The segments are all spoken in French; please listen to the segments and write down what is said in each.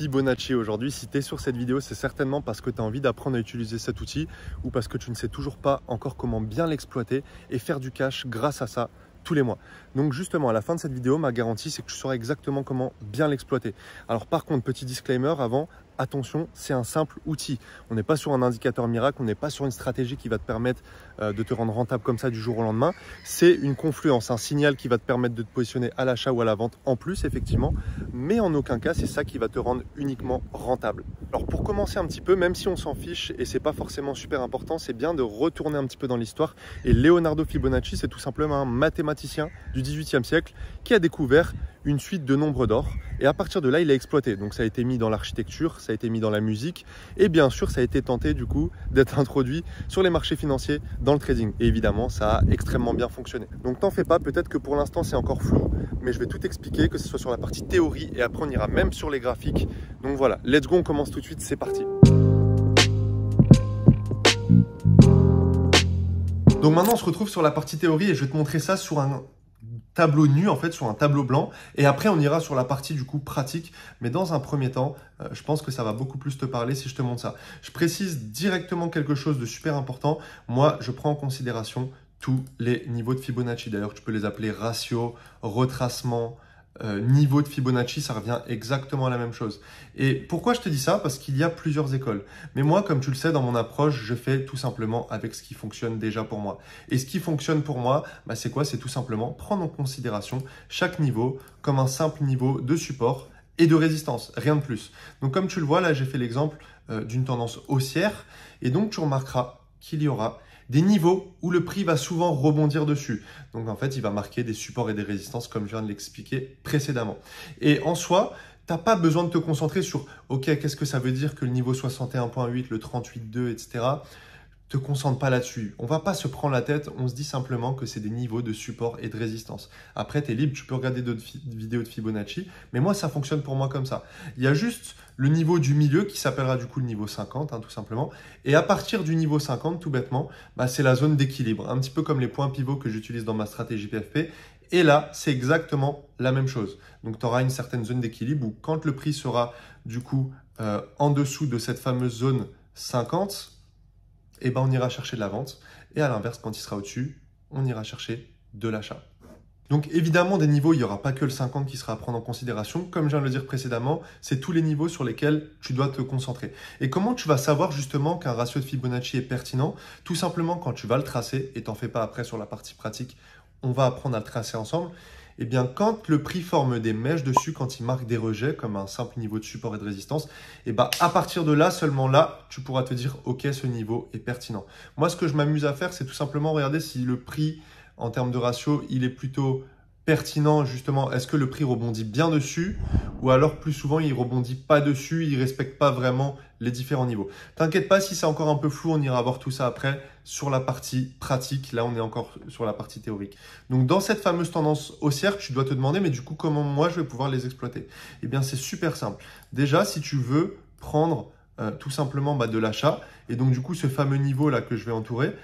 Fibonacci aujourd'hui. Si tu es sur cette vidéo, c'est certainement parce que tu as envie d'apprendre à utiliser cet outil ou parce que tu ne sais toujours pas encore comment bien l'exploiter et faire du cash grâce à ça tous les mois. Donc justement, à la fin de cette vidéo, ma garantie, c'est que tu sauras exactement comment bien l'exploiter. Alors par contre, petit disclaimer avant, attention, c'est un simple outil. On n'est pas sur un indicateur miracle, on n'est pas sur une stratégie qui va te permettre de te rendre rentable comme ça du jour au lendemain. C'est une confluence, un signal qui va te permettre de te positionner à l'achat ou à la vente en plus, effectivement, mais en aucun cas, c'est ça qui va te rendre uniquement rentable. Alors pour commencer un petit peu, même si on s'en fiche et c'est pas forcément super important, c'est bien de retourner un petit peu dans l'histoire. Et Leonardo Fibonacci, c'est tout simplement un mathématicien du XVIIIe siècle qui a découvert une suite de nombres d'or et à partir de là il a exploité. Donc ça a été mis dans l'architecture, ça a été mis dans la musique et bien sûr ça a été tenté du coup d'être introduit sur les marchés financiers dans le trading et évidemment ça a extrêmement bien fonctionné. Donc t'en fais pas, peut-être que pour l'instant c'est encore flou mais je vais tout expliquer, que ce soit sur la partie théorie et après on ira même sur les graphiques. Donc voilà, let's go, on commence tout de suite, c'est parti. Donc maintenant on se retrouve sur la partie théorie et je vais te montrer ça sur un tableau nu, en fait, sur un tableau blanc. Et après, on ira sur la partie du coup pratique. Mais dans un premier temps, je pense que ça va beaucoup plus te parler si je te montre ça. Je précise directement quelque chose de super important. Moi, je prends en considération tous les niveaux de Fibonacci. D'ailleurs, tu peux les appeler ratio, retracement, niveau de Fibonacci, ça revient exactement à la même chose. Et pourquoi je te dis ça? Parce qu'il y a plusieurs écoles. Mais moi, comme tu le sais, dans mon approche, je fais tout simplement avec ce qui fonctionne déjà pour moi. Et ce qui fonctionne pour moi, c'est quoi? C'est tout simplement prendre en considération chaque niveau comme un simple niveau de support et de résistance, rien de plus. Donc comme tu le vois, là, j'ai fait l'exemple d'une tendance haussière. Et donc, tu remarqueras qu'il y aura des niveaux où le prix va souvent rebondir dessus. Donc en fait, il va marquer des supports et des résistances comme je viens de l'expliquer précédemment. Et en soi, tu n'as pas besoin de te concentrer sur « Ok, qu'est-ce que ça veut dire que le niveau 61.8, le 38.2, etc. » Te concentre pas là-dessus. On va pas se prendre la tête, on se dit simplement que c'est des niveaux de support et de résistance. Après, tu es libre, tu peux regarder d'autres vidéos de Fibonacci, mais moi, ça fonctionne pour moi comme ça. Il y a juste le niveau du milieu qui s'appellera du coup le niveau 50, tout simplement. Et à partir du niveau 50, tout bêtement, c'est la zone d'équilibre, un petit peu comme les points pivots que j'utilise dans ma stratégie PFP. Et là, c'est exactement la même chose. Donc, tu auras une certaine zone d'équilibre où quand le prix sera du coup en dessous de cette fameuse zone 50, on ira chercher de la vente. Et à l'inverse, quand il sera au-dessus, on ira chercher de l'achat. Donc évidemment, des niveaux, il n'y aura pas que le 50 qui sera à prendre en considération. Comme je viens de le dire précédemment, c'est tous les niveaux sur lesquels tu dois te concentrer. Et comment tu vas savoir justement qu'un ratio de Fibonacci est pertinent? Tout simplement quand tu vas le tracer, et t'en fais pas après sur la partie pratique, on va apprendre à le tracer ensemble. Eh bien, quand le prix forme des mèches dessus, quand il marque des rejets, comme un simple niveau de support et de résistance, à partir de là, seulement là, tu pourras te dire, OK, ce niveau est pertinent. Moi, ce que je m'amuse à faire, c'est tout simplement regarder si le prix, en termes de ratio, il est plutôt pertinent, justement. Est-ce que le prix rebondit bien dessus ou alors plus souvent, il rebondit pas dessus, il respecte pas vraiment les différents niveaux. T'inquiète pas, si c'est encore un peu flou, on ira voir tout ça après sur la partie pratique. Là, on est encore sur la partie théorique. Donc, dans cette fameuse tendance haussière, tu dois te demander, mais du coup, comment moi, je vais pouvoir les exploiter? Eh bien, c'est super simple. Déjà, si tu veux prendre tout simplement de l'achat, et donc du coup, ce fameux niveau-là que je vais entourer,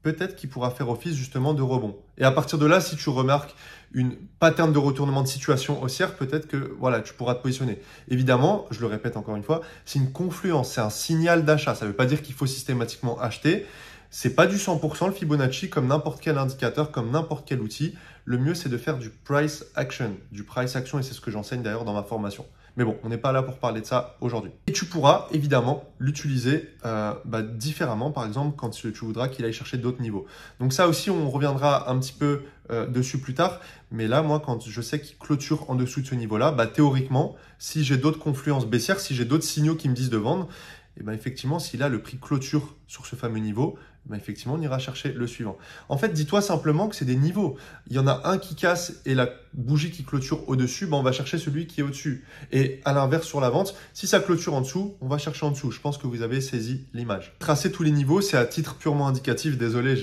peut-être qu'il pourra faire office justement de rebond. Et à partir de là, si tu remarques une pattern de retournement de situation haussière, peut-être que voilà, tu pourras te positionner. Évidemment, je le répète encore une fois, c'est une confluence, c'est un signal d'achat. Ça ne veut pas dire qu'il faut systématiquement acheter. C'est pas du 100% le Fibonacci comme n'importe quel indicateur, comme n'importe quel outil. Le mieux, c'est de faire du price action. Du price action, et c'est ce que j'enseigne d'ailleurs dans ma formation. Mais bon, on n'est pas là pour parler de ça aujourd'hui. Et tu pourras évidemment l'utiliser différemment, par exemple, quand tu voudras qu'il aille chercher d'autres niveaux. Donc ça aussi, on reviendra un petit peu dessus plus tard. Mais là, moi, quand je sais qu'il clôture en dessous de ce niveau-là, théoriquement, si j'ai d'autres confluences baissières, si j'ai d'autres signaux qui me disent de vendre, effectivement, si là, le prix clôture sur ce fameux niveau, effectivement, on ira chercher le suivant. En fait, dis-toi simplement que c'est des niveaux. Il y en a un qui casse et la bougie qui clôture au-dessus, on va chercher celui qui est au-dessus. Et à l'inverse, sur la vente, si ça clôture en dessous, on va chercher en dessous. Je pense que vous avez saisi l'image. Tracer tous les niveaux, c'est à titre purement indicatif. Désolé,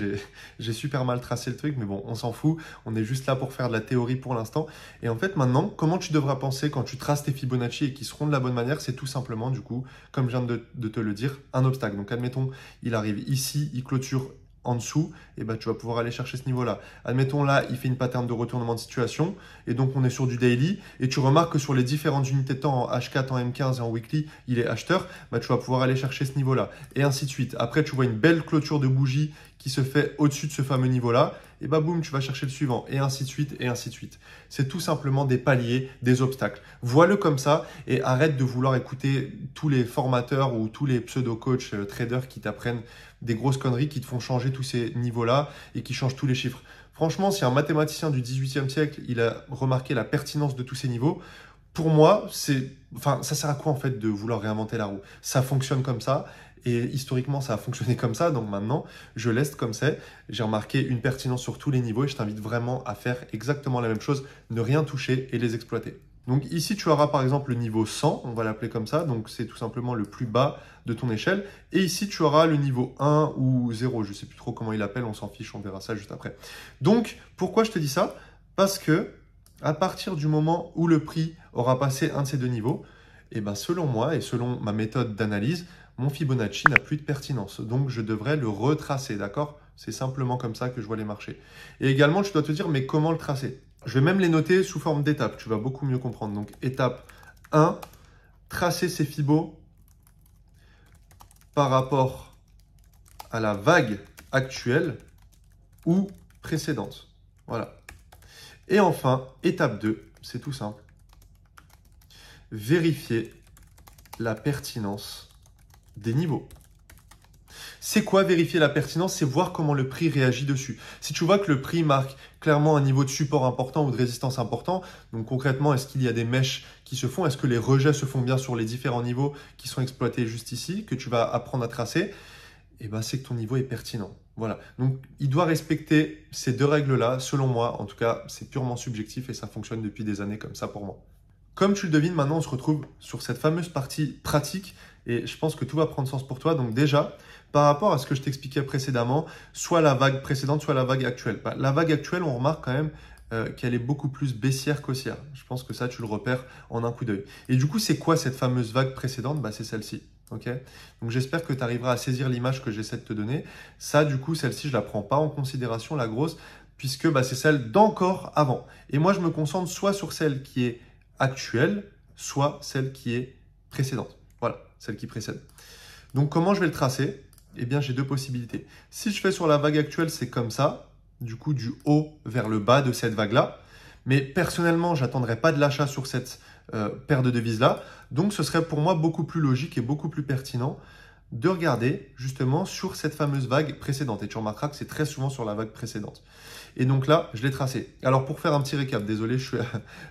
j'ai super mal tracé le truc, mais bon, on s'en fout. On est juste là pour faire de la théorie pour l'instant. Et en fait, maintenant, comment tu devras penser quand tu traces tes Fibonacci et qui seront de la bonne manière, c'est tout simplement, du coup, comme je viens de te le dire, un obstacle. Donc, admettons, il arrive ici, il clôture en dessous, et ben, tu vas pouvoir aller chercher ce niveau-là. Admettons là, il fait une pattern de retournement de situation, et donc on est sur du daily, et tu remarques que sur les différentes unités de temps, en H4, en M15 et en weekly, il est acheteur, bah, tu vas pouvoir aller chercher ce niveau-là, et ainsi de suite. Après, tu vois une belle clôture de bougie qui se fait au-dessus de ce fameux niveau-là, et bah boum, tu vas chercher le suivant, et ainsi de suite, et ainsi de suite. C'est tout simplement des paliers, des obstacles. Vois-le comme ça, et arrête de vouloir écouter tous les formateurs ou tous les pseudo-coachs, traders qui t'apprennent des grosses conneries, qui te font changer tous ces niveaux-là, et qui changent tous les chiffres. Franchement, si un mathématicien du 18e siècle, il a remarqué la pertinence de tous ces niveaux, pour moi, ça sert à quoi en fait de vouloir réinventer la roue? Ça fonctionne comme ça, et historiquement, ça a fonctionné comme ça, donc maintenant, je laisse comme c'est. J'ai remarqué une pertinence sur tous les niveaux et je t'invite vraiment à faire exactement la même chose, ne rien toucher et les exploiter. Donc ici, tu auras par exemple le niveau 100, on va l'appeler comme ça, donc c'est tout simplement le plus bas de ton échelle. Et ici, tu auras le niveau 1 ou 0, je ne sais plus trop comment il appelle, on s'en fiche, on verra ça juste après. Donc, pourquoi je te dis ça? Parce que à partir du moment où le prix aura passé un de ces deux niveaux, et ben selon moi et selon ma méthode d'analyse, mon Fibonacci n'a plus de pertinence. Donc, je devrais le retracer, d'accord? C'est simplement comme ça que je vois les marchés. Et également, tu dois te dire, mais comment le tracer? Je vais même les noter sous forme d'étapes. Tu vas beaucoup mieux comprendre. Donc, étape 1, tracer ces Fibos par rapport à la vague actuelle ou précédente. Voilà. Et enfin, étape 2, c'est tout simple. Vérifier la pertinence des niveaux. C'est quoi vérifier la pertinence? C'est voir comment le prix réagit dessus. Si tu vois que le prix marque clairement un niveau de support important ou de résistance important, donc concrètement, est-ce qu'il y a des mèches qui se font? Est-ce que les rejets se font bien sur les différents niveaux qui sont exploités juste ici, que tu vas apprendre à tracer? Et ben, c'est que ton niveau est pertinent. Voilà. Donc, il doit respecter ces deux règles-là, selon moi. En tout cas, c'est purement subjectif et ça fonctionne depuis des années comme ça pour moi. Comme tu le devines, maintenant, on se retrouve sur cette fameuse partie pratique et je pense que tout va prendre sens pour toi. Donc déjà, par rapport à ce que je t'expliquais précédemment, soit la vague précédente, soit la vague actuelle. La vague actuelle, on remarque quand même qu'elle est beaucoup plus baissière qu'haussière. Je pense que ça, tu le repères en un coup d'œil. Et du coup, c'est quoi cette fameuse vague précédente? C'est celle-ci. Okay, donc j'espère que tu arriveras à saisir l'image que j'essaie de te donner. Ça, du coup, celle-ci, je ne la prends pas en considération, la grosse, puisque c'est celle d'encore avant. Et moi, je me concentre soit sur celle qui est actuelle, soit celle qui est précédente. Voilà, celle qui précède. Donc, comment je vais le tracer? Eh bien, j'ai deux possibilités. Si je fais sur la vague actuelle, c'est comme ça, du coup, du haut vers le bas de cette vague-là. Mais personnellement, je n'attendrai pas de l'achat sur cette paire de devises-là. Donc, ce serait pour moi beaucoup plus logique et beaucoup plus pertinent de regarder justement sur cette fameuse vague précédente. Et tu remarqueras que c'est très souvent sur la vague précédente. Et donc là, je l'ai tracé. Alors, pour faire un petit récap, désolé, je suis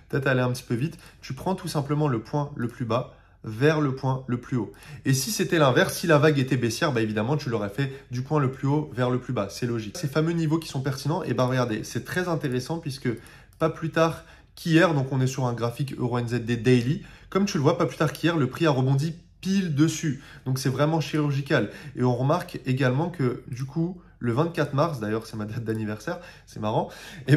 peut-être allé un petit peu vite. Tu prends tout simplement le point le plus bas vers le point le plus haut. Et si c'était l'inverse, si la vague était baissière, évidemment, tu l'aurais fait du point le plus haut vers le plus bas. C'est logique. Ces fameux niveaux qui sont pertinents, et regardez, c'est très intéressant puisque pas plus tard qu'hier, donc on est sur un graphique EURNZD Daily, comme tu le vois, pas plus tard qu'hier, le prix a rebondi pile dessus. Donc c'est vraiment chirurgical. Et on remarque également que du coup, le 24 mars, d'ailleurs c'est ma date d'anniversaire, c'est marrant, et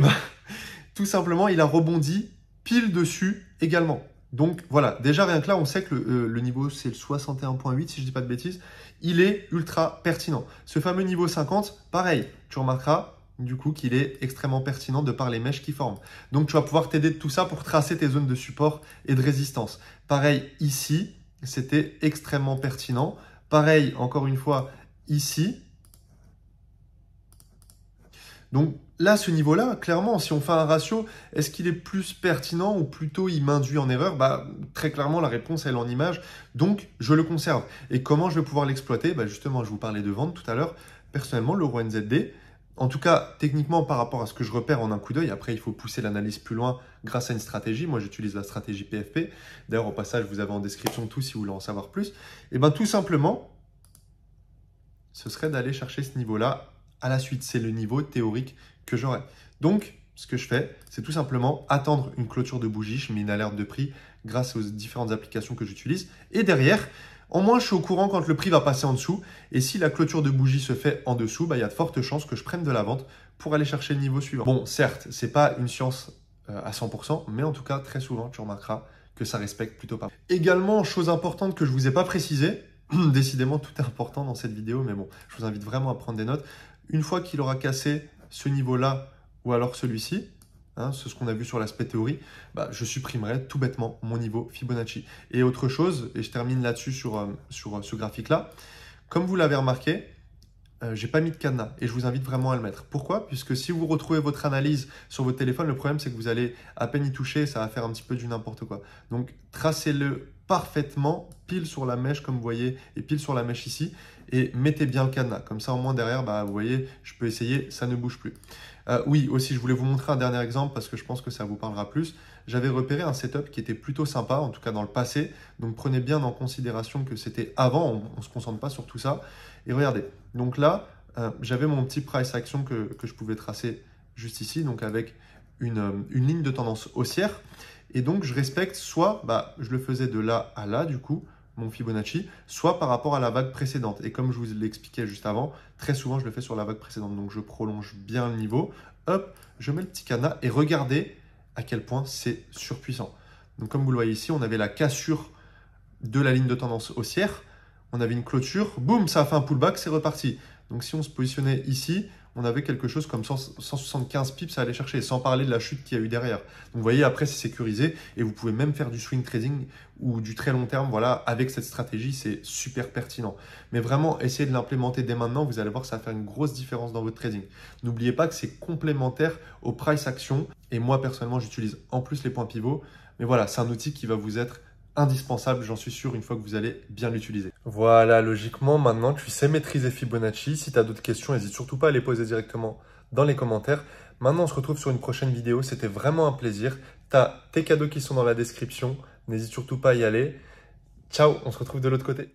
tout simplement, il a rebondi pile dessus également. Donc voilà, déjà rien que là, on sait que le niveau, c'est le 61.8, si je ne dis pas de bêtises, il est ultra pertinent. Ce fameux niveau 50, pareil, tu remarqueras du coup qu'il est extrêmement pertinent de par les mèches qui forment. Donc tu vas pouvoir t'aider de tout ça pour tracer tes zones de support et de résistance. Pareil ici, c'était extrêmement pertinent. Pareil, encore une fois, ici. Donc là, ce niveau-là, clairement, si on fait un ratio, est-ce qu'il est plus pertinent ou plutôt il m'induit en erreur? Très clairement, la réponse, elle est en image. Donc, je le conserve. Et comment je vais pouvoir l'exploiter? Justement, je vous parlais de vente tout à l'heure. Personnellement, l'euro NZD, en tout cas, techniquement, par rapport à ce que je repère en un coup d'œil, après, il faut pousser l'analyse plus loin grâce à une stratégie. Moi, j'utilise la stratégie PFP. D'ailleurs, au passage, vous avez en description tout si vous voulez en savoir plus. Et tout simplement, ce serait d'aller chercher ce niveau-là à la suite. C'est le niveau théorique que j'aurai. Donc, ce que je fais, c'est tout simplement attendre une clôture de bougie. Je mets une alerte de prix grâce aux différentes applications que j'utilise. Et derrière, au moins, je suis au courant quand le prix va passer en dessous. Et si la clôture de bougie se fait en dessous, il y a de fortes chances que je prenne de la vente pour aller chercher le niveau suivant. Bon, certes, ce n'est pas une science à 100%, mais en tout cas, très souvent, tu remarqueras que ça respecte plutôt pas. Également, chose importante que je ne vous ai pas précisée, décidément, tout est important dans cette vidéo, mais bon, je vous invite vraiment à prendre des notes. Une fois qu'il aura cassé ce niveau-là ou alors celui-ci, hein, c'est ce qu'on a vu sur l'aspect théorie, bah, je supprimerai tout bêtement mon niveau Fibonacci. Et autre chose, et je termine là-dessus sur ce graphique-là, comme vous l'avez remarqué, j'ai pas mis de cadenas et je vous invite vraiment à le mettre. Pourquoi? Puisque si vous retrouvez votre analyse sur votre téléphone, le problème c'est que vous allez à peine y toucher, ça va faire un petit peu du n'importe quoi. Donc tracez-le parfaitement, pile sur la mèche comme vous voyez et pile sur la mèche ici et mettez bien le cadenas. Comme ça au moins derrière, bah, vous voyez, je peux essayer, ça ne bouge plus. Oui, aussi je voulais vous montrer un dernier exemple parce que je pense que ça vous parlera plus. J'avais repéré un setup qui était plutôt sympa, en tout cas dans le passé. Donc prenez bien en considération que c'était avant, on ne se concentre pas sur tout ça. Et regardez, donc là, j'avais mon petit price action que je pouvais tracer juste ici, donc avec une ligne de tendance haussière. Et donc, je respecte soit, bah, je le faisais de là à là, du coup, mon Fibonacci, soit par rapport à la vague précédente. Et comme je vous l'expliquais juste avant, très souvent, je le fais sur la vague précédente. Donc, je prolonge bien le niveau. Hop, je mets le petit cadenas et regardez à quel point c'est surpuissant. Donc, comme vous le voyez ici, on avait la cassure de la ligne de tendance haussière. On avait une clôture, boum, ça a fait un pullback, c'est reparti. Donc si on se positionnait ici, on avait quelque chose comme 175 pips à aller chercher, sans parler de la chute qu'il y a eu derrière. Donc vous voyez, après c'est sécurisé et vous pouvez même faire du swing trading ou du très long terme. Voilà, avec cette stratégie, c'est super pertinent. Mais vraiment, essayez de l'implémenter dès maintenant, vous allez voir que ça va faire une grosse différence dans votre trading. N'oubliez pas que c'est complémentaire au price action et moi personnellement, j'utilise en plus les points pivots. Mais voilà, c'est un outil qui va vous être indispensable, j'en suis sûr, une fois que vous allez bien l'utiliser. Voilà, logiquement, maintenant, tu sais maîtriser Fibonacci. Si tu as d'autres questions, n'hésite surtout pas à les poser directement dans les commentaires. Maintenant, on se retrouve sur une prochaine vidéo. C'était vraiment un plaisir. Tu as tes cadeaux qui sont dans la description. N'hésite surtout pas à y aller. Ciao, on se retrouve de l'autre côté.